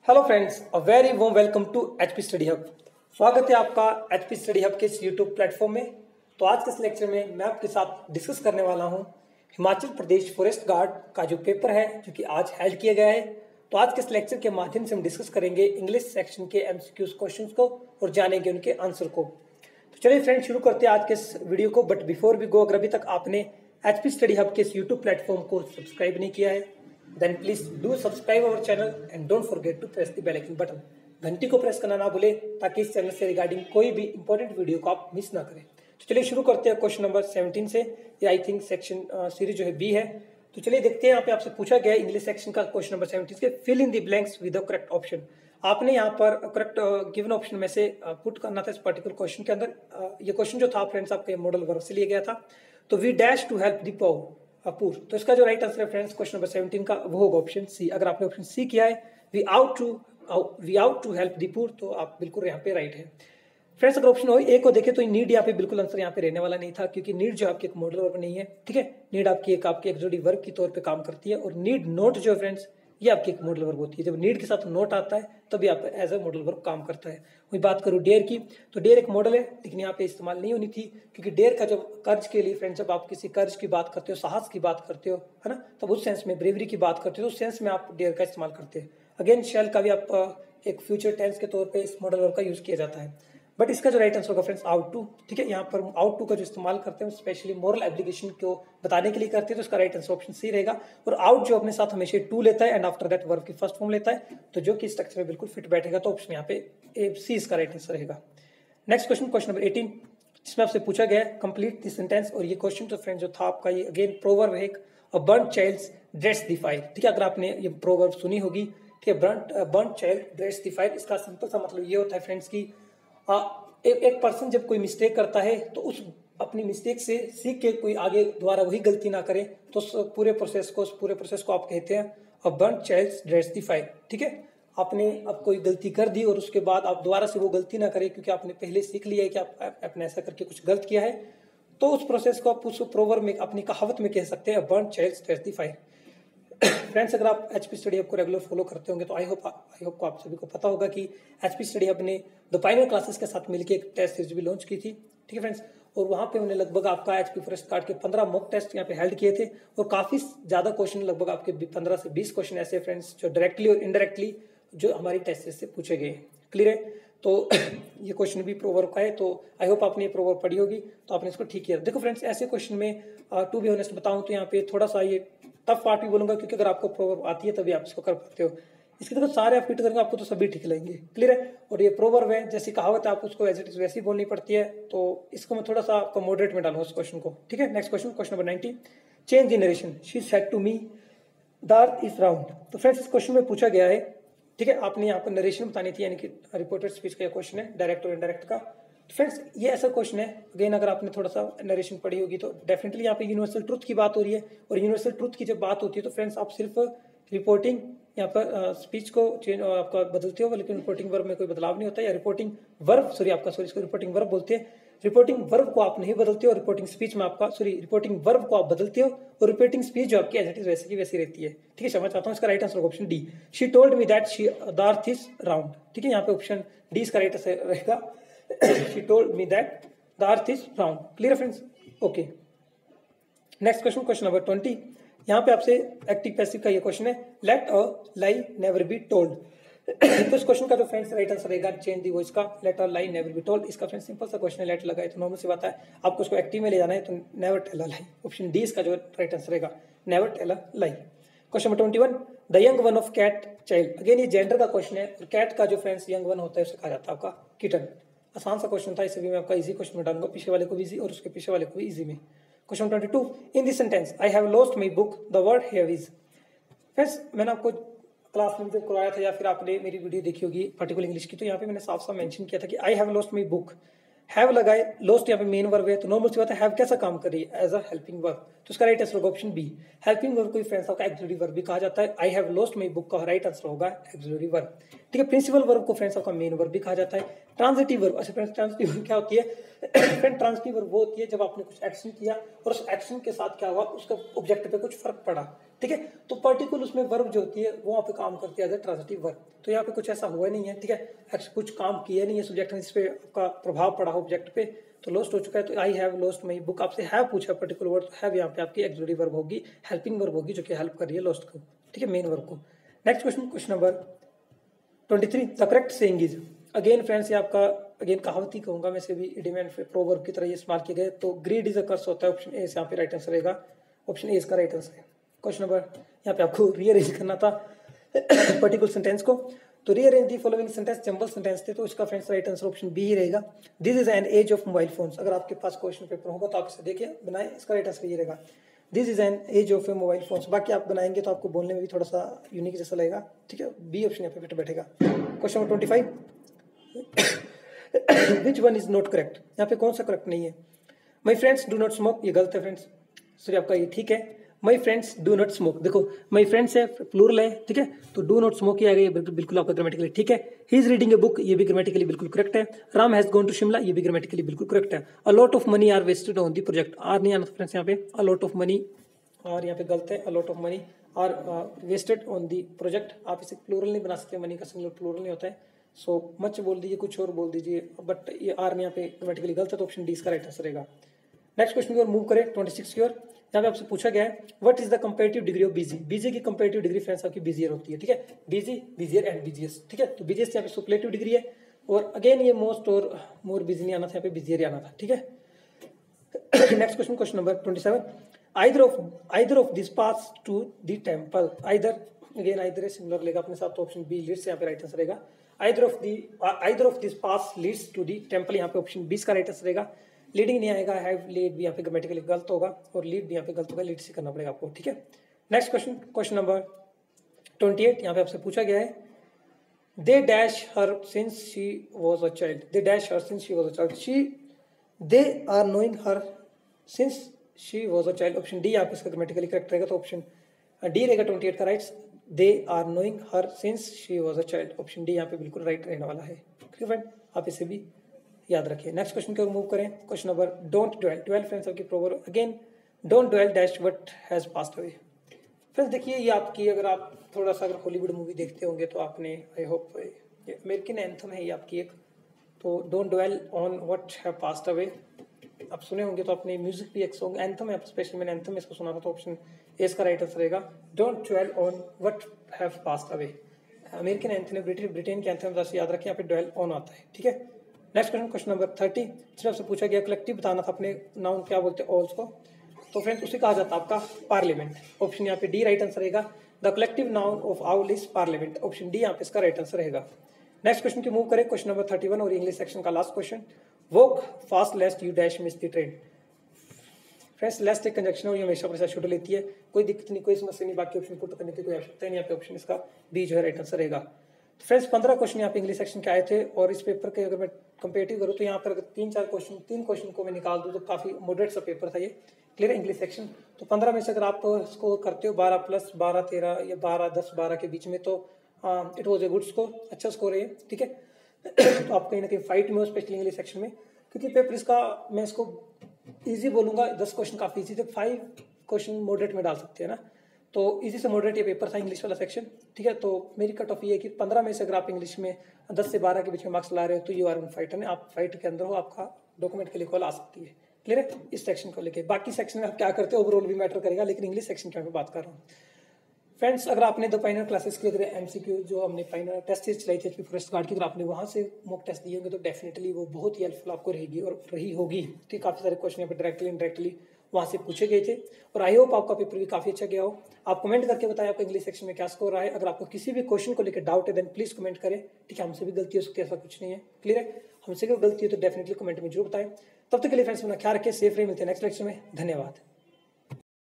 Hello friends, a very warm welcome to HP study hub. स्वागत है आपका HP study hub के इस यूट्यूब प्लेटफॉर्म में। तो आज के इस लेक्चर में मैं आपके साथ डिस्कस करने वाला हूं हिमाचल प्रदेश फॉरेस्ट गार्ड का जो पेपर है जो कि आज हेल्ड किया गया है। तो आज के इस लेक्चर के माध्यम से हम डिस्कस करेंगे इंग्लिश सेक्शन के एमसीक्यूज क्वेश्चंस को और जानेंगे उनके आंसर को। तो चलिए फ्रेंड्स, शुरू करते हैं आज के इस वीडियो को। बट बिफोर वी गो, अगर अभी तक आपने एचपी स्टडी हब के इस यूट्यूब प्लेटफॉर्म को सब्सक्राइब नहीं किया है then please do subscribe our channel and don't forget to press the bell icon button। घंटी को प्रेस करना ना भूले ताकि इस चैनल से रिगार्डिंग कोई भी इंपॉर्टेंट वीडियो को आप मिस ना करें। तो चलिए शुरू करते हैं क्वेश्चन नंबर 17 से। ये आई थिंक सेक्शन सीरीज जो है बी है। तो चलिए देखते हैं, यहाँ पे आपसे पूछा गया है इंग्लिश सेक्शन का क्वेश्चन नंबर 17 के fill in the blanks with the correct option. आपने यहाँ पर करेक्ट गिवन ऑप्शन में से पुट करना था इस पर्टिकुलर क्वेश्चन के अंदर। ये क्वेश्चन जो था फ्रेंड्स आपके मॉडल वर्ब से लिया गया था। तो we dash to help the poor अपूर। तो इसका जो राइट आंसर है फ्रेंड्स क्वेश्चन नंबर 17 का वो होगा ऑप्शन सी। अगर आपने ऑप्शन सी किया है we out to help the poor, तो आप बिल्कुल यहाँ पे राइट है फ्रेंड्स। अगर ऑप्शन ए को देखें तो नीड यहाँ पे बिल्कुल आंसर यहाँ पे रहने वाला नहीं था, क्योंकि नीड जो आपकी एक मॉडल वर्ब नहीं है। ठीक है, नीड आपकी एक जोड़ी वर्ब की तौर पे काम करती है, और नीड नोट जो है फ्रेंड्स ये आपकी एक मॉडल वर्ब होती है। जब नीड के साथ नोट आता है तभी आप एज ए मॉडल वर्ब काम करता है। वही बात करूँ डेयर की, तो डेयर एक मॉडल है लेकिन यहाँ पे इस्तेमाल नहीं होनी थी, क्योंकि डेयर का जब कर्ज के लिए फ्रेंड्स, जब आप किसी कर्ज की बात करते हो, साहस की बात करते हो, है ना, तब उस सेंस में ब्रेवरी की बात करते हो, उस सेंस में आप डेयर का इस्तेमाल करते हैं। अगेन शेल का भी आप एक फ्यूचर टेंस के तौर पर इस मॉडल वर्ब का यूज किया जाता है। बट इसका जो राइट आंसर होगा फ्रेंड्स आउट टू। ठीक है, यहाँ पर आउट टू का जो इस्तेमाल करते हैं स्पेशली मोरल एप्लीकेशन को बताने के लिए करते हैं, तो इसका राइट आंसर ऑप्शन सी रहेगा। और आउट जो अपने साथ हमेशा टू लेता है एंड आफ्टर दैट वर्ब की फर्स्ट फॉर्म लेता है, तो जो कि स्ट्रक्चर में बिल्कुल फिट बैठेगा, तो ऑप्शन यहाँ पे सी इसका राइट आंसर रहेगा। नेक्स्ट क्वेश्चन, क्वेश्चन नंबर 18, जिसमें आपसे पूछा गया है कंप्लीट द सेंटेंस। और ये क्वेश्चन तो फ्रेंड्स जो था आपका ये अगेन प्रोवर्ब है, a burned child dreads the fire. ठीक है, अगर आपने ये प्रोवर्ब सुनी होगी, ठीक है, burned child dreads the fire, इसका सिंपल सा मतलब ये होता है फ्रेंड्स की एक पर्सन जब कोई मिस्टेक करता है तो उस अपनी मिस्टेक से सीख के कोई आगे दोबारा वही गलती ना करे, तो उस पूरे प्रोसेस को आप कहते हैं a burned child dreads the fire. ठीक है, आपने अब कोई गलती कर दी और उसके बाद आप दोबारा से वो गलती ना करें, क्योंकि आपने पहले सीख लिया है कि आपने ऐसा करके कुछ गलत किया है, तो उस प्रोसेस को आप उस प्रोवर्ब में अपनी कहावत में कह सकते हैं a burned child dreads the fire. Friends, अगर आप एचपी स्टडी हब को रेगुलर फॉलो करते होंगे तो आई होप को आप सभी को पता होगा कि एचपी स्टडी हब ने द पायनियर क्लासेस के साथ मिलकर एक टेस्ट सीरीज भी लॉन्च की थी। ठीक है फ्रेंड्स, और वहाँ पे उन्होंने लगभग आपका एचपी फॉरेस्ट गार्ड के 15 मॉक टेस्ट यहाँ पे हेल्ड किए थे, और काफी ज्यादा क्वेश्चन, लगभग आपके 15 से 20 क्वेश्चन ऐसे फ्रेंड्स जो डायरेक्टली और इनडायरेक्टली जो हमारी टेस्ट सीरीज से पूछे गए। क्लियर है? तो ये क्वेश्चन भी प्रोवर्ब का है, तो आई होप आपने ये प्रोवर्ब पढ़ी होगी, तो आपने इसको ठीक किया। देखो फ्रेंड्स, ऐसे क्वेश्चन में टू बी ऑनेस्ट बताऊं तो यहाँ पे थोड़ा सा ये टफ पार्ट भी बोलूंगा, क्योंकि अगर आपको प्रोवर्ब आती है तभी आप इसको कर पाते हो। इसके देखो सारे आप फिट करेंगे आपको तो सभी ठीक लगेंगे। क्लियर है? और ये प्रोवर्ब है, जैसी कहावत है, आप उसको एज इट इज वैसी बोलनी पड़ती है, तो इसको मैं थोड़ा सा आपको मॉडरेट में डालूंगा इस क्वेश्चन को। ठीक है, next question, question number 19, change the narration, she said to me the earth is round. तो फ्रेंड्स इस क्वेश्चन में पूछा गया है, ठीक है, आपने यहाँ पर नरेशन बतानी थी, यानी कि रिपोर्टेड स्पीच का क्वेश्चन है, डायरेक्ट और इनडायरेक्ट का। फ्रेंड्स ये ऐसा क्वेश्चन है, अगेन अगर आपने थोड़ा सा नरेशन पढ़ी होगी तो डेफिनेटली यहाँ पे यूनिवर्सल ट्रुथ की बात हो रही है, और यूनिवर्सल ट्रुथ की जब बात होती है तो फ्रेंड्स आप सिर्फ रिपोर्टिंग यहाँ पर स्पीच को चेंज आपका बदलते हो, लेकिन रिपोर्टिंग वर्ब में कोई बदलाव नहीं होता, या रिपोर्टिंग वर्ब इसको रिपोर्टिंग वर्ब बोलते हैं। रिपोर्टिंग वर्ब को आप नहीं बदलते हो, रिपोर्टिंग स्पीच में आपका रिपोर्टिंग वर्ब को आप बदलते हो, और रिपोर्टिंग स्पीच जो आपकी एज इट इज वैसे की वैसी रहती है। ठीक है, समझ आता हूँ। इसका right answer option D, she told me that the earth is round. ठीक है, यहाँ पे ऑप्शन डी इसका राइट आंसर रहेगा, she told me that the earth is round. Clear friends? Okay, next question, question number 20, यहाँ पे आपसे active passive का ये क्वेश्चन है, let a lie never be told. तो इस क्वेश्चन का जो फ्रेंड्स राइट आंसर रहेगा चेंज दी वॉइस का, let a lie never be told. इसका फ्रेंड्स सिंपल सा क्वेश्चन है, लेट लगा है तो नॉर्मल सी बात है, आपको उसको एक्टिव में ले जाना है, तो never tell a lie, option D इसका जो राइट आंसर रहेगा, never tell a lie. Question number 21, the young one of cat child. Again ये जेंडर का क्वेश्चन है, और कैट का जो फ्रेंड्स यंग वन होता है उसे कहा जाता है आपका किटन। आसान सा क्वेश्चन था, इसे भी मैं आपका इजी क्वेश्चन में डालूंगा, पीछे वाले को भी इजी और उसके पीछे वाले को भी इजी में। Question 22, in this sentence I have lost my book, the word have is. Friends मैंने आपको क्लास में जब करवाया था, या फिर आपने मेरी वीडियो देखी होगी पर्टिकुलर इंग्लिश की, तो यहाँ पे मैंने साफ साफ मेंशन किया था कि I have lost my book. Have लगाए, लॉस्ट यहाँ पे मेन वर्ब है, तो नॉर्मल सी बात है, हैव कैसा काम कर रही है, एज अ हेल्पिंग वर्ब, तो इसका राइट आंसर होगा ऑप्शन बी। हेल्पिंग वर्ब को फ्रेंड्स आपका एक्सिलरी वर्ब भी कहा जाता है, I have lost my book का राइट आंसर होगा एक्सिलरी वर्ब। ठीक है, प्रिंसिपल वर्ब को फ्रेंड्स आपका मेन वर्ब भी कहा जाता है, ट्रांजिटिव वर्ब, अच्छा फ्रेंड्स ट्रांजिटिव वर्ब क्या होती है? फ्रेंड ट्रांजिटिव वर्ब वो होती है जब आपने कुछ एक्शन किया और उस एक्शन के साथ क्या हुआ, उसका ऑब्जेक्ट पे कुछ फर्क पड़ा, ठीक है, तो पर्टिकुलर उसमें वर्ब जो होती है वो वहाँ पे काम करती है एज ए ट्रांजिटिव वर्ब। तो यहाँ पे कुछ ऐसा हुआ नहीं है, ठीक है, कुछ काम किया नहीं है सब्जेक्ट ने जिसपे आपका प्रभाव पड़ा ऑब्जेक्ट पे, तो लॉस्ट हो चुका है। तो I have lost my book, आपसे हैव पूछा पर्टिकुलर वर्ड, तो हैव यहाँ पे आपकी एक्सिलरी वर्ब होगी, हेल्पिंग वर्ब होगी जो कि हेल्प कर रही है लॉस्ट को, ठीक है, मेन वर्ब को। Next question, question number 23, the correct saying is, again friends ये आपका अगेन कहावती कहूंगा मैं से भी, इडियम एंड प्रोवर्ब की तरह ये इस्तेमाल किए गए। तो ग्रीड इज अ कर्स होता है, ऑप्शन ए यहाँ पे राइट आंसर रहेगा, ऑप्शन ए इसका राइट आंसर है। क्वेश्चन नंबर, यहाँ पे आपको रीअरेंज करना था पर्टिकुलर सेंटेंस को, तो rearrange the following sentence jumble sentence थे, तो इसका friends right answer option B ही रहेगा। This is an age of mobile phones, अगर आपके पास क्वेश्चन पेपर होगा तो आप इसे देखिए बनाए, इसका राइट आंसर ये रहेगा, this is an age of a mobile phones. बाकी आप बनाएंगे तो आपको बोलने में भी थोड़ा सा यूनिक जैसा लगेगा, ठीक है, बी ऑप्शन यहाँ पे बैठेगा। Question number 25, which one is not correct, यहाँ पे कौन सा करेक्ट नहीं है? My friends do not smoke, ये गलत है फ्रेंड्स, सॉरी आपका ये ठीक है। My friends do not smoke, देखो माई फ्रेंड्स है प्लूरल है, ठीक है, तो डू नॉट स्मोक ही आ गई, बिल्कुल आपका ग्रामेटिकली ठीक है। He is reading a book, ये भी ग्रामेटिकली बिल्कुल करेक्ट है। Ram has gone to Shimla, ये भी ग्रामेटिकली बिल्कुल करेक्ट है। A lot of money are wasted on the project, are नहीं आना फ्रेंड्स यहाँ पे, अ लॉट ऑफ मनी, और यहाँ पे गलत है, a lot of money are wasted on the project, आप इसे प्लूरल नहीं बना सकते, मनी का सिंगुलर प्लूरल नहीं होता है, सो मच बोल दीजिए, कुछ और बोल दीजिए, बट ये आर यहाँ पे ग्रामेटिकली गलत है, तो ऑप्शन डी इसका राइट आंसर रहेगा। नेक्स्ट क्वेश्चन की ओर मूव करें, 26 की ओर। यहाँ पे आपसे पूछा गया है what is the comparative degree of busy, busy की कंपैरेटिव डिग्री फ्रेंड्स आपकी बिजियर होती है, ठीक है, बीजी, बिजियर एंड बीजीएस, ठीक है, तो बीजीएस यहाँ पे सुपरलेटिव डिग्री है, और अगेन ये मोस्ट और मोर बिजी नहीं आना था, यहाँ पे बिजियर ही आना था, ठीक है। Next question, question number 27, either of this pass to the temple, either, again either similar लेगा अपने साथ, तो ऑप्शन बी लीड्स यहाँ पे राइट आंसर रहेगा। Either of this pass leads to the temple, यहाँ पे ऑप्शन बी का राइट आंसर रहेगा। लीडिंग नहीं आएगा, हैव लीड भी यहाँ पे ग्रामेटिकली गलत होगा, और लीड भी यहाँ पे गलत होगा, लीड से करना पड़ेगा आपको, ठीक है। नेक्स्ट क्वेश्चन, क्वेश्चन नंबर 28, यहाँ पे आपसे पूछा गया है they dash her since she was a child, they dash her since she was a child, she they are knowing her since she was a child, option D यहाँ पे इसका grammatically correct रहेगा, तो ऑप्शन डी रहेगा 28 का right, they are knowing her since she was a child, option D यहाँ पे बिल्कुल राइट रहने वाला है, ठीक है फ्रेंड, आप इसे भी याद रखिए। नेक्स्ट क्वेश्चन की ओर मूव करें, question number don't dwell, twelve friends आपकी proverb, again don't dwell dash what has passed away. Friends देखिए ये आपकी, अगर आप थोड़ा सा अगर हॉलीवुड मूवी देखते होंगे तो आपने, आई होप अमेरिकन एंथम है ये आपकी एक, तो don't dwell on what have passed away, आप सुने होंगे, तो आपने म्यूजिक भी एक सॉन्ग एंथम है, स्पेशली मैंने एंथम इसको सुना था, तो ऑप्शन ए इसका राइट आंसर रहेगा, don't dwell on what have passed away. American anthem, Britain के एंथम जैसे याद रखें, यहाँ पे ड्वेल ऑन आता है, ठीक है। नेक्स्ट क्वेश्चन, क्वेश्चन नंबर 30, इसमें आपसे पूछा गया कलेक्टिव बताना था अपने नाउन क्या बोलते हैं ऑल्स को, तो फ्रेंड्स उसे कहा जाता है आपका पार्लियामेंट, ऑप्शन यहाँ पे डी राइट आंसर रहेगा, the collective noun of owl is parliament, option D यहाँ पे इसका राइट आंसर रहेगा। नेक्स्ट क्वेश्चन की मूव करें, क्वेश्चन नंबर 31 और इंग्लिश सेक्शन का last question, walk fast lest you dash miss the train. Friends lest एक कंजक्शन और ये हमेशा अपने साथ शुरू लेती है, कोई दिक्कत नहीं, कोई समस्या नहीं, बाकी ऑप्शन पुट करने की कोई आवश्यकता नहीं, यहाँ पे ऑप्शन इसका बी जो है राइट आंसर रहेगा। तो फ्रेंड्स 15 क्वेश्चन यहाँ पे इंग्लिश सेक्शन के आए थे, और इस पेपर के अगर मैं कंपेरेटिव करूँ तो यहाँ पर अगर 3-4 क्वेश्चन, 3 क्वेश्चन को मैं निकाल दूँ तो काफी मॉडरेट सा पेपर था ये, क्लियर है इंग्लिश सेक्शन। तो 15 में से अगर आप स्कोर करते हो 12 प्लस 12 13 या 12 10 12 के बीच में, तो it was a good score, अच्छा स्कोर है, ठीक है। तो आप कहीं ना कहीं फाइट में हो, स्पेशली इंग्लिश सेक्शन में, क्योंकि पेपर इसका मैं इसको ईजी बोलूंगा, 10 क्वेश्चन काफी ईजी थे, 5 क्वेश्चन मॉडरेट में डाल सकते हैं ना, तो इजी से मॉडरेट ये पेपर था इंग्लिश वाला सेक्शन, ठीक है। तो मेरी कट ऑफ ये है कि 15 में से अगर आप इंग्लिश में 10 से 12 के बीच में मार्क्स ला रहे हो तो यू आर इन फाइट, है आप फाइट के अंदर हो, आपका डॉक्यूमेंट के लिए कॉल आ सकती है, क्लियर है इस सेक्शन को लेके। बाकी सेक्शन में आप क्या करते हो ओवरऑल भी मैटर करेगा, लेकिन इंग्लिश सेक्शन की मैं बात कर रहा हूँ। फ्रेंड्स अगर आपने द फाइनल क्लासेस की, अगर एमसीक्यू जो हमने फाइनल टेस्ट सीरीज चलाई थी एचपी फॉरेस्ट गार्ड की, अगर आपने वहाँ से मॉक टेस्ट दिए होंगे तो डेफिनेटली वो बहुत ही हेल्पफुल आपको रहेगी और रही होगी, कि काफ़ी सारे क्वेश्चन यहाँ पे डायरेक्टली इनडायरेक्टली वहाँ से पूछे गए थे, और आई होप आपका पेपर भी काफ़ी अच्छा गया हो। आप कमेंट करके बताएं आपका इंग्लिश सेक्शन में क्या स्कोर रहा है। अगर आपको किसी भी क्वेश्चन को लेकर डाउट है देन प्लीज कमेंट करें, ठीक है। हमसे भी गलती हो सकती है, ऐसा कुछ नहीं है, क्लियर है। हमसे कोई गलती हो तो डेफिनेटली कमेंट में जरूर बताएं। तब तक के लिए फ्रेंड्स अपना ख्याल रखें, सेफ रहे, मिलते हैं नेक्स्ट लेक्चर में, धन्यवाद।